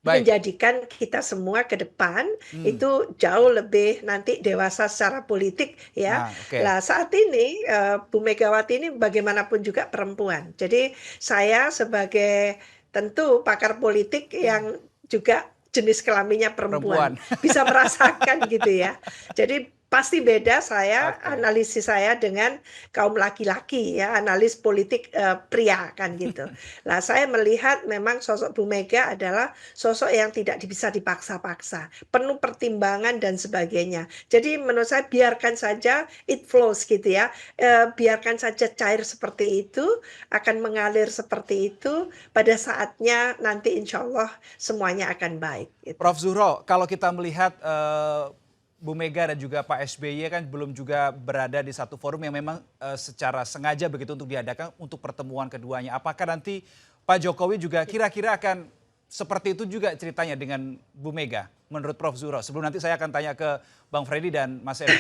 baik. menjadikan kita semua ke depan Hmm. itu jauh lebih nanti dewasa secara politik ya. Nah, oke. Lah saat ini Bu Megawati ini bagaimanapun juga perempuan. Jadi saya sebagai tentu pakar politik yang juga jenis kelaminnya perempuan Perempuan. bisa merasakan gitu ya. Jadi pasti beda saya Oke. analisis saya dengan kaum laki-laki ya, analis politik pria kan gitu. Nah, saya melihat memang sosok Bu Mega adalah sosok yang tidak bisa dipaksa-paksa, penuh pertimbangan dan sebagainya. Jadi menurut saya biarkan saja it flows gitu ya, biarkan saja cair seperti itu, akan mengalir seperti itu, pada saatnya nanti insya Allah semuanya akan baik. Gitu. Prof Zuhro, kalau kita melihat Bu Mega dan juga Pak SBY kan belum juga berada di satu forum yang memang secara sengaja begitu untuk diadakan untuk pertemuan keduanya. Apakah nanti Pak Jokowi juga kira-kira akan seperti itu juga ceritanya dengan Bu Mega menurut Prof Zuhro? Sebelum nanti saya akan tanya ke Bang Freddy dan Mas Eri.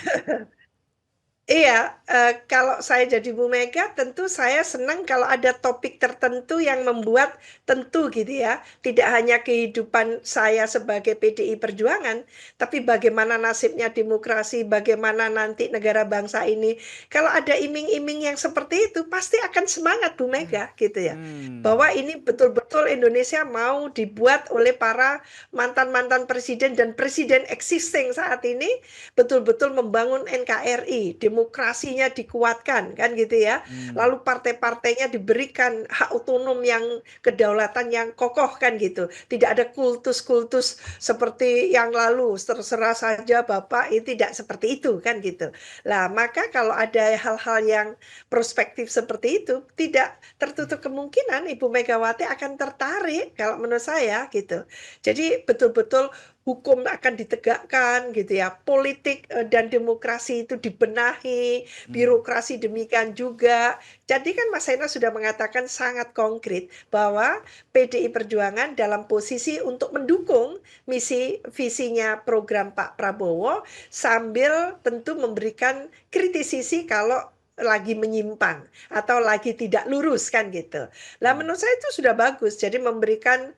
Iya, kalau saya jadi Bu Mega tentu saya senang kalau ada topik tertentu yang membuat tentu gitu ya, tidak hanya kehidupan saya sebagai PDI Perjuangan, tapi bagaimana nasibnya demokrasi, bagaimana nanti negara bangsa ini. Kalau ada iming-iming yang seperti itu, pasti akan semangat Bu Mega gitu ya. Bahwa ini betul-betul Indonesia mau dibuat oleh para mantan-mantan presiden dan presiden existing saat ini, betul-betul membangun NKRI, demokrasinya dikuatkan kan gitu ya. Lalu partai-partainya diberikan hak otonom yang kedaulatan yang kokoh kan gitu. Tidak ada kultus-kultus seperti yang lalu, terserah saja Bapak, itu tidak seperti itu kan gitu. Lah maka kalau ada hal-hal yang prospektif seperti itu, tidak tertutup kemungkinan Ibu Megawati akan tertarik kalau menurut saya gitu. Jadi betul-betul hukum akan ditegakkan gitu ya, politik dan demokrasi itu dibenahi, birokrasi demikian juga. Jadi kan Mas Sena sudah mengatakan sangat konkret bahwa PDI Perjuangan dalam posisi untuk mendukung misi visinya program Pak Prabowo sambil tentu memberikan kritisisi kalau lagi menyimpang atau lagi tidak lurus kan gitu. Lah menurut saya itu sudah bagus. Jadi memberikan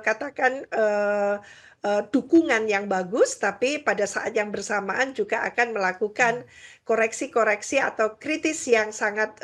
katakan dukungan yang bagus, tapi pada saat yang bersamaan juga akan melakukan koreksi-koreksi atau kritis yang sangat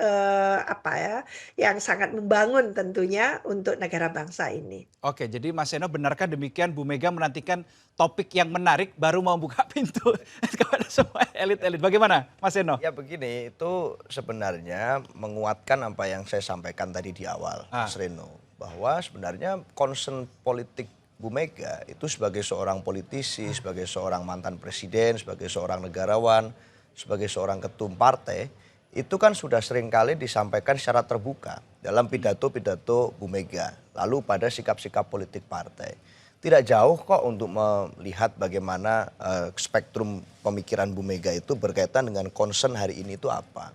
yang sangat membangun tentunya untuk negara bangsa ini. Oke, jadi Mas Seno benarkah demikian Bu Mega menantikan topik yang menarik baru mau buka pintu kepada semua elit-elit. Bagaimana Mas Seno? Ya begini, itu sebenarnya menguatkan apa yang saya sampaikan tadi di awal, Mas Reno. Bahwa sebenarnya concern politik Bu Mega itu sebagai seorang politisi, sebagai seorang mantan presiden, sebagai seorang negarawan, sebagai seorang ketum partai, itu kan sudah seringkali disampaikan secara terbuka dalam pidato-pidato Bu Mega, lalu pada sikap-sikap politik partai. Tidak jauh kok untuk melihat bagaimana spektrum pemikiran Bu Mega itu berkaitan dengan concern hari ini itu apa.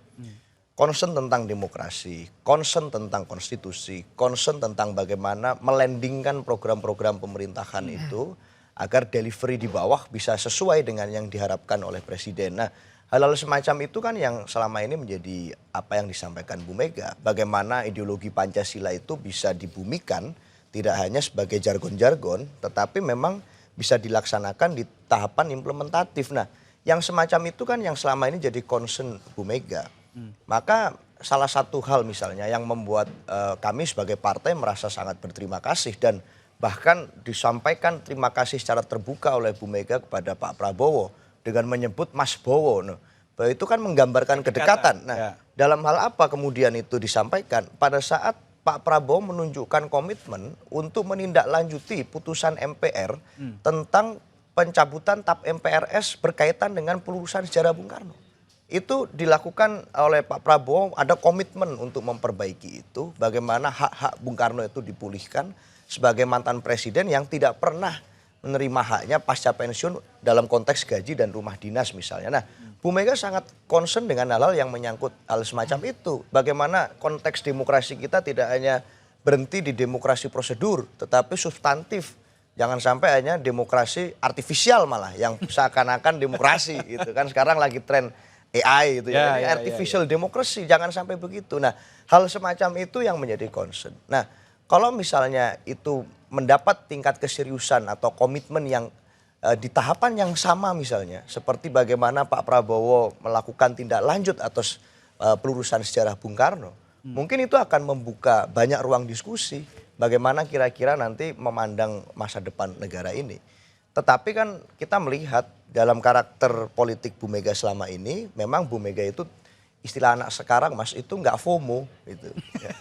Concern tentang demokrasi, concern tentang konstitusi, concern tentang bagaimana melandingkan program-program pemerintahan itu agar delivery di bawah bisa sesuai dengan yang diharapkan oleh presiden. Nah, hal-hal semacam itu kan yang selama ini menjadi apa yang disampaikan Bu Mega. Bagaimana ideologi Pancasila itu bisa dibumikan, tidak hanya sebagai jargon-jargon, tetapi memang bisa dilaksanakan di tahapan implementatif. Nah, yang semacam itu kan yang selama ini jadi concern Bu Mega. Maka salah satu hal misalnya yang membuat kami sebagai partai merasa sangat berterima kasih dan bahkan disampaikan terima kasih secara terbuka oleh Bu Mega kepada Pak Prabowo dengan menyebut Mas Bowo. Nah, itu kan menggambarkan kedekatan. Nah, dalam hal apa kemudian itu disampaikan? Pada saat Pak Prabowo menunjukkan komitmen untuk menindaklanjuti putusan MPR tentang pencabutan TAP MPRS berkaitan dengan pelurusan sejarah Bung Karno. Itu dilakukan oleh Pak Prabowo, ada komitmen untuk memperbaiki itu, bagaimana hak-hak Bung Karno itu dipulihkan sebagai mantan presiden yang tidak pernah menerima haknya pasca pensiun dalam konteks gaji dan rumah dinas misalnya. Nah, Bu Mega sangat concern dengan hal-hal yang menyangkut hal semacam itu. Bagaimana konteks demokrasi kita tidak hanya berhenti di demokrasi prosedur, tetapi substantif. Jangan sampai hanya demokrasi artifisial malah yang seakan-akan demokrasi gitu kan. Sekarang lagi tren AI gitu ya. Ini artificial democracy, jangan sampai begitu. Nah, hal semacam itu yang menjadi concern. Nah, kalau misalnya itu mendapat tingkat keseriusan atau komitmen yang di tahapan yang sama misalnya, seperti bagaimana Pak Prabowo melakukan tindak lanjut atas pelurusan sejarah Bung Karno, mungkin itu akan membuka banyak ruang diskusi bagaimana kira-kira nanti memandang masa depan negara ini. Tetapi kan kita melihat dalam karakter politik Bu Mega selama ini, memang Bu Mega itu istilah anak sekarang Mas itu nggak FOMO gitu. Ya.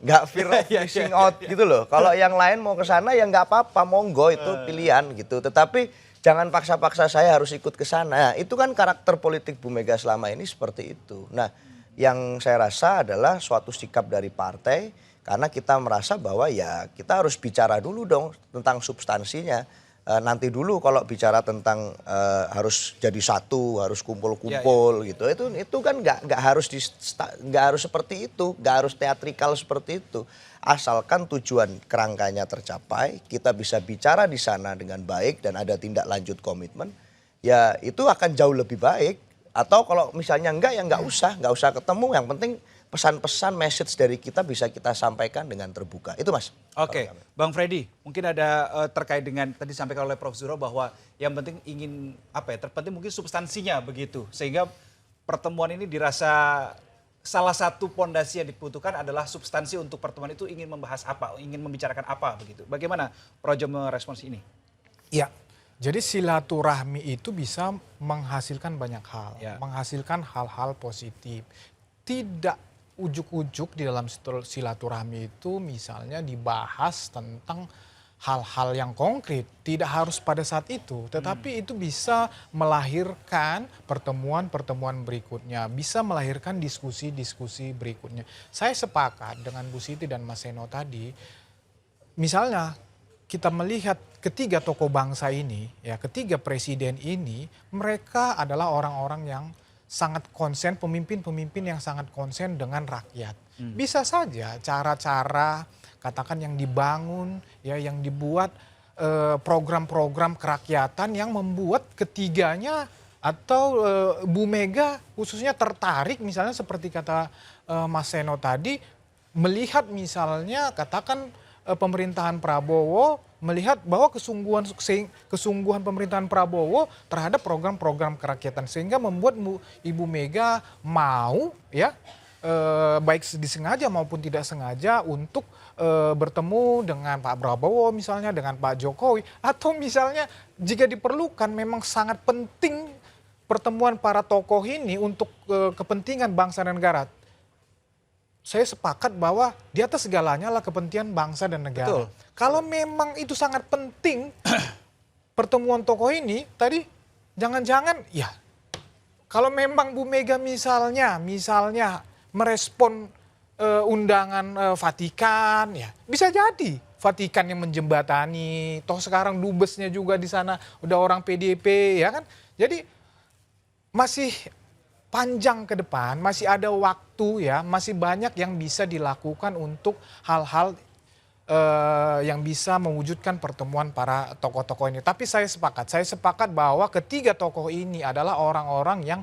Nggak fear of missing out gitu loh. Kalau yang lain mau ke sana ya nggak apa-apa, monggo itu pilihan gitu. Tetapi jangan paksa-paksa saya harus ikut ke sana. Nah, itu kan karakter politik Bu Mega selama ini seperti itu. Nah, yang saya rasa adalah suatu sikap dari partai karena kita merasa bahwa ya kita harus bicara dulu dong tentang substansinya. Nanti dulu kalau bicara tentang harus jadi satu, harus kumpul-kumpul gitu. Itu kan nggak harus seperti itu, nggak harus teatrikal seperti itu. Asalkan tujuan kerangkanya tercapai, kita bisa bicara di sana dengan baik dan ada tindak lanjut komitmen, ya itu akan jauh lebih baik. Atau kalau misalnya enggak ya nggak usah ketemu. Yang penting pesan-pesan message dari kita bisa kita sampaikan dengan terbuka. Itu Mas. Oke, Bang Freddy, mungkin ada terkait dengan tadi disampaikan oleh Prof. Zuro bahwa yang penting ingin terpenting mungkin substansinya begitu. Sehingga pertemuan ini dirasa salah satu pondasi yang dibutuhkan adalah substansi untuk pertemuan itu ingin membahas apa, ingin membicarakan apa begitu. Bagaimana Projo merespons ini? Ya, jadi silaturahmi itu bisa menghasilkan banyak hal, menghasilkan hal-hal positif. Tidak ujuk-ujuk di dalam silaturahmi itu misalnya dibahas tentang hal-hal yang konkret, tidak harus pada saat itu, tetapi itu bisa melahirkan pertemuan-pertemuan berikutnya, bisa melahirkan diskusi-diskusi berikutnya. Saya sepakat dengan Bu Siti dan Mas Seno tadi, misalnya kita melihat ketiga tokoh bangsa ini, ya ketiga presiden ini, mereka adalah orang-orang yang sangat konsen, pemimpin-pemimpin yang sangat konsen dengan rakyat. Bisa saja cara-cara katakan yang dibangun, ya yang dibuat program-program kerakyatan yang membuat ketiganya atau Bu Mega khususnya tertarik misalnya seperti kata Mas Seno tadi, melihat misalnya katakan pemerintahan Prabowo, melihat bahwa kesungguhan pemerintahan Prabowo terhadap program-program kerakyatan sehingga membuat Ibu Mega mau ya baik disengaja maupun tidak sengaja untuk bertemu dengan Pak Prabowo misalnya, dengan Pak Jokowi, atau misalnya jika diperlukan memang sangat penting pertemuan para tokoh ini untuk kepentingan bangsa dan negara. Saya sepakat bahwa di atas segalanya lah kepentingan bangsa dan negara. Betul. Kalau memang itu sangat penting pertemuan tokoh ini tadi, jangan-jangan ya kalau memang Bu Mega misalnya merespon undangan Vatikan, ya bisa jadi Vatikan yang menjembatani. Toh sekarang dubesnya juga di sana udah orang PDIP, ya kan. Jadi masih panjang ke depan, masih ada waktu ya, masih banyak yang bisa dilakukan untuk hal-hal yang bisa mewujudkan pertemuan para tokoh-tokoh ini. Tapi saya sepakat bahwa ketiga tokoh ini adalah orang-orang yang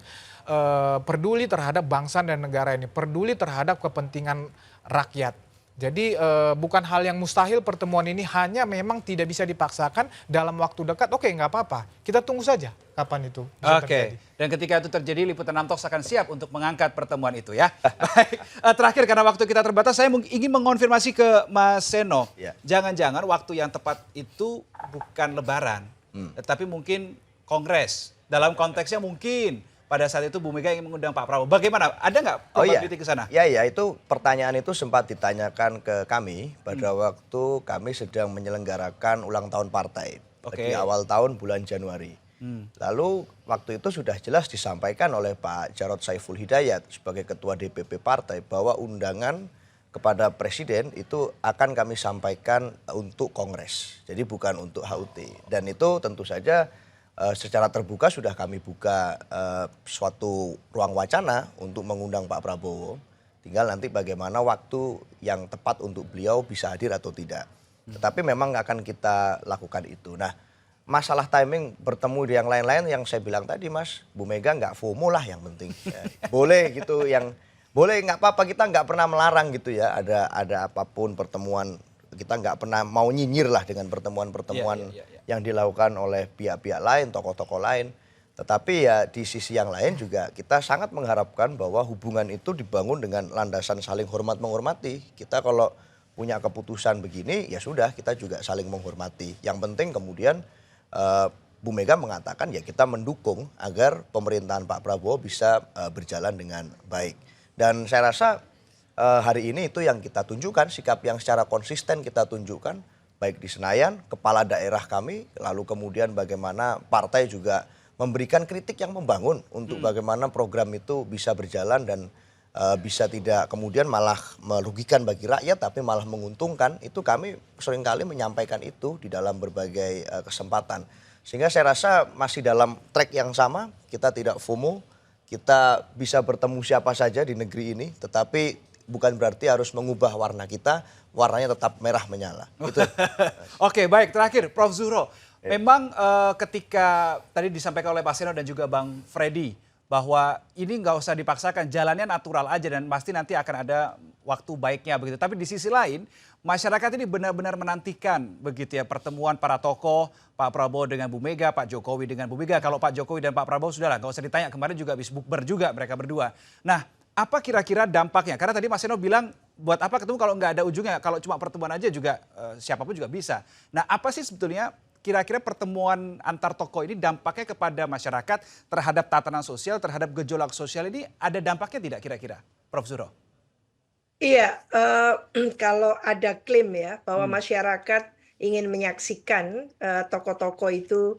peduli terhadap bangsa dan negara ini, peduli terhadap kepentingan rakyat. Jadi bukan hal yang mustahil pertemuan ini, hanya memang tidak bisa dipaksakan dalam waktu dekat. Oke, nggak apa-apa. Kita tunggu saja kapan itu bisa terjadi. Dan ketika itu terjadi, Liputan 6 Talks akan siap untuk mengangkat pertemuan itu ya. Baik, terakhir karena waktu kita terbatas, saya ingin mengonfirmasi ke Mas Seno. Jangan-jangan waktu yang tepat itu bukan Lebaran, tetapi mungkin Kongres. Dalam konteksnya mungkin pada saat itu Bu Mega ingin mengundang Pak Prabowo. Bagaimana? Ada nggak probability ke sana? Ya, itu pertanyaan itu sempat ditanyakan ke kami pada waktu kami sedang menyelenggarakan ulang tahun partai. Di awal tahun bulan Januari. Lalu waktu itu sudah jelas disampaikan oleh Pak Jarod Saiful Hidayat sebagai Ketua DPP Partai bahwa undangan kepada Presiden itu akan kami sampaikan untuk Kongres. Jadi bukan untuk HUT. Dan itu tentu saja secara terbuka sudah kami buka suatu ruang wacana untuk mengundang Pak Prabowo. Tinggal nanti bagaimana waktu yang tepat untuk beliau bisa hadir atau tidak. Tetapi memang akan kita lakukan itu. Nah, masalah timing bertemu di yang lain-lain yang saya bilang tadi Mas, Bu Mega nggak FOMO lah yang penting. Ya. Boleh gitu, yang boleh nggak apa-apa, kita nggak pernah melarang gitu ya. Ada apapun pertemuan, kita nggak pernah mau nyinyir lah dengan pertemuan-pertemuan yang dilakukan oleh pihak-pihak lain, tokoh-tokoh lain. Tetapi ya di sisi yang lain juga kita sangat mengharapkan bahwa hubungan itu dibangun dengan landasan saling hormat menghormati. Kita kalau punya keputusan begini ya sudah, kita juga saling menghormati. Yang penting kemudian Bu Mega mengatakan ya kita mendukung agar pemerintahan Pak Prabowo bisa berjalan dengan baik. Dan saya rasa hari ini itu yang kita tunjukkan, sikap yang secara konsisten kita tunjukkan, baik di Senayan, kepala daerah kami, lalu kemudian bagaimana partai juga memberikan kritik yang membangun untuk bagaimana program itu bisa berjalan dan bisa tidak kemudian malah merugikan bagi rakyat tapi malah menguntungkan. Itu kami seringkali menyampaikan itu di dalam berbagai kesempatan. Sehingga saya rasa masih dalam track yang sama, kita tidak FOMO, kita bisa bertemu siapa saja di negeri ini, tetapi bukan berarti harus mengubah warna kita, warnanya tetap merah menyala. Gitu. Oke, baik. Terakhir, Prof. Zuhro. Memang ketika tadi disampaikan oleh Pak Seno dan juga Bang Freddy, bahwa ini nggak usah dipaksakan, jalannya natural aja dan pasti nanti akan ada waktu baiknya begitu. Tapi di sisi lain, masyarakat ini benar-benar menantikan begitu ya pertemuan para tokoh, Pak Prabowo dengan Bu Mega, Pak Jokowi dengan Bu Mega. Kalau Pak Jokowi dan Pak Prabowo sudah lah, nggak usah ditanya, kemarin juga habis bukber juga mereka berdua. Nah, apa kira-kira dampaknya? Karena tadi Mas Seno bilang buat apa ketemu kalau nggak ada ujungnya, kalau cuma pertemuan aja juga siapapun juga bisa. Nah, apa sih sebetulnya kira-kira pertemuan antar tokoh ini dampaknya kepada masyarakat terhadap tatanan sosial, terhadap gejolak sosial ini ada dampaknya tidak kira-kira, Prof. Zuhro? Iya, kalau ada klaim ya bahwa masyarakat ingin menyaksikan tokoh-tokoh itu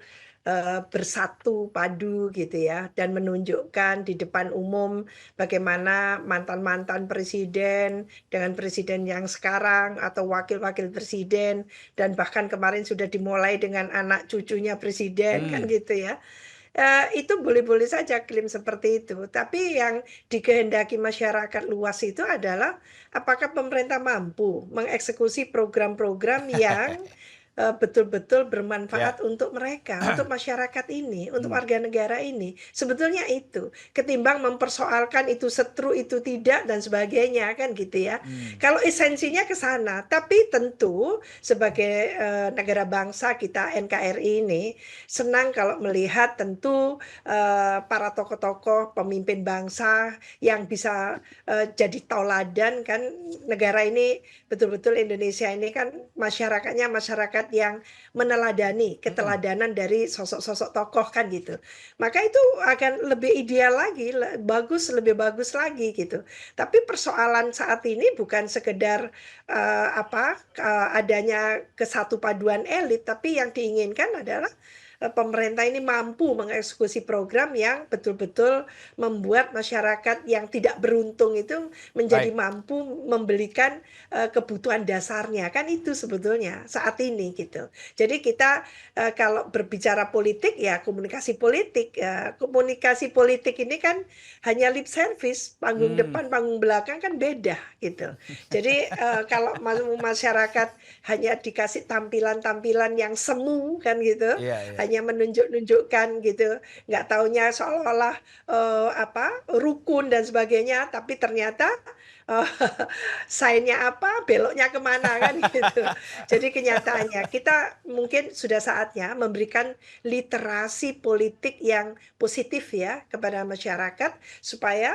bersatu padu gitu ya dan menunjukkan di depan umum bagaimana mantan-mantan presiden dengan presiden yang sekarang atau wakil-wakil presiden dan bahkan kemarin sudah dimulai dengan anak cucunya presiden kan gitu ya. Itu boleh-boleh saja klaim seperti itu, tapi yang dikehendaki masyarakat luas itu adalah apakah pemerintah mampu mengeksekusi program-program yang betul-betul bermanfaat untuk mereka, untuk masyarakat ini, untuk warga negara ini. Sebetulnya itu, ketimbang mempersoalkan itu setru, itu tidak, dan sebagainya, kan gitu ya. Kalau esensinya ke sana, tapi tentu sebagai negara bangsa kita NKRI ini, senang kalau melihat tentu para tokoh-tokoh pemimpin bangsa yang bisa jadi tauladan kan. Negara ini betul-betul Indonesia ini kan masyarakatnya masyarakat yang meneladani keteladanan dari sosok-sosok tokoh kan gitu. Maka itu akan lebih ideal lagi, lebih bagus lagi gitu. Tapi persoalan saat ini bukan sekedar adanya kesatu paduan elit, tapi yang diinginkan adalah pemerintah ini mampu mengeksekusi program yang betul-betul membuat masyarakat yang tidak beruntung itu menjadi mampu membelikan kebutuhan dasarnya, kan itu sebetulnya saat ini gitu. Jadi kita kalau berbicara politik ya komunikasi politik, komunikasi politik ini kan hanya lip service, panggung depan, panggung belakang kan beda gitu. Jadi kalau masyarakat hanya dikasih tampilan-tampilan yang semu kan gitu, hanya menunjukkan gitu, nggak taunya seolah-olah rukun dan sebagainya, tapi ternyata sign-nya apa, beloknya kemana kan gitu. Jadi kenyataannya kita mungkin sudah saatnya memberikan literasi politik yang positif ya kepada masyarakat supaya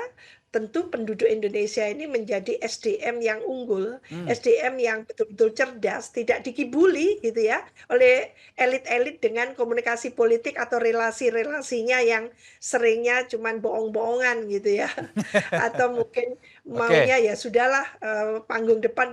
tentu penduduk Indonesia ini menjadi SDM yang unggul, SDM yang betul-betul cerdas, tidak dikibuli gitu ya oleh elit-elit dengan komunikasi politik atau relasi-relasinya yang seringnya cuman bohong-bohongan gitu ya. Atau mungkin maunya ya sudahlah panggung depan,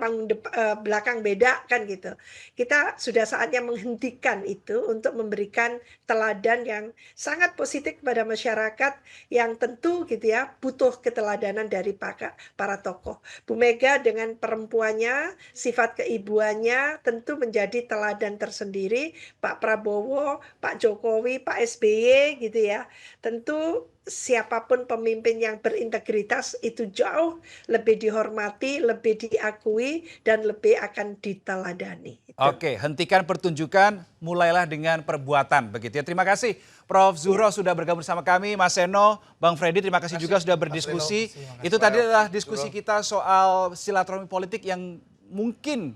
belakang beda kan gitu. Kita sudah saatnya menghentikan itu untuk memberikan teladan yang sangat positif kepada masyarakat yang tentu gitu ya butuh keteladanan dari para tokoh. Bu Mega dengan perempuannya, sifat keibuannya tentu menjadi teladan tersendiri. Pak Prabowo, Pak Jokowi, Pak SBY gitu ya. Tentu siapapun pemimpin yang berintegritas itu jauh lebih dihormati, lebih diakui, dan lebih akan diteladani. Oke, hentikan pertunjukan, mulailah dengan perbuatan begitu ya. Terima kasih Prof. Zuhro sudah bergabung bersama kami, Mas Seno, Bang Freddy, terima kasih juga sudah berdiskusi. Itu tadi adalah diskusi kita soal silaturahmi politik yang mungkin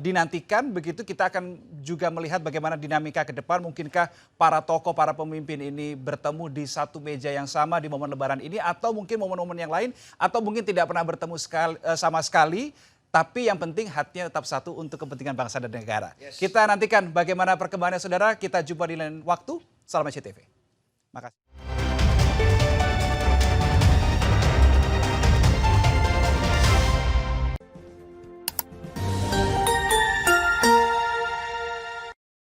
dinantikan begitu. Kita akan juga melihat bagaimana dinamika ke depan. Mungkinkah para tokoh, para pemimpin ini bertemu di satu meja yang sama di momen Lebaran ini, atau mungkin momen-momen yang lain, atau mungkin tidak pernah bertemu sama sekali. Tapi yang penting hatinya tetap satu untuk kepentingan bangsa dan negara. Kita nantikan bagaimana perkembangannya saudara. Kita jumpa di lain waktu. Salam SCTV. Makasih.